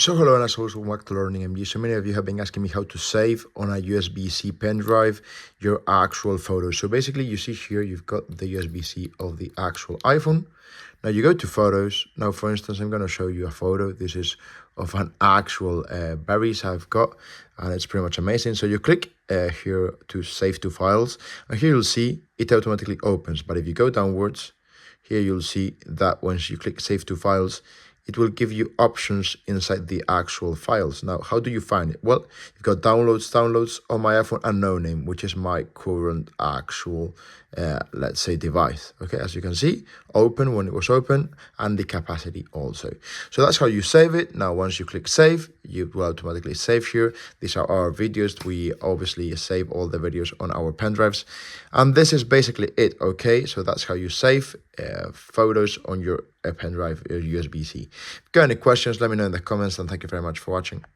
So hello and as always, welcome back to Learning MD. So many of you have been asking me how to save on a USB-C pen drive your actual photos. So basically you see here, you've got the USB-C of the actual iPhone. Now you go to photos. Now, for instance, I'm going to show you a photo. This is of an actual berries I've got, and it's pretty much amazing. So you click here to save to files, and here you'll see it automatically opens. But if you go downwards, here you'll see that once you click save to files, it will give you options inside the actual files. Now, how do you find it? Well, you've got downloads on my iPhone and no name, which is my current actual, let's say, device. Okay, as you can see, open when it was open, and the capacity also. So that's how you save it. Now, once you click save, you will automatically save here. These are our videos. We obviously save all the videos on our pen drives. And this is basically it, okay? So that's how you save photos on your pen drive, your USB-C. If you've got any questions, let me know in the comments, and thank you very much for watching.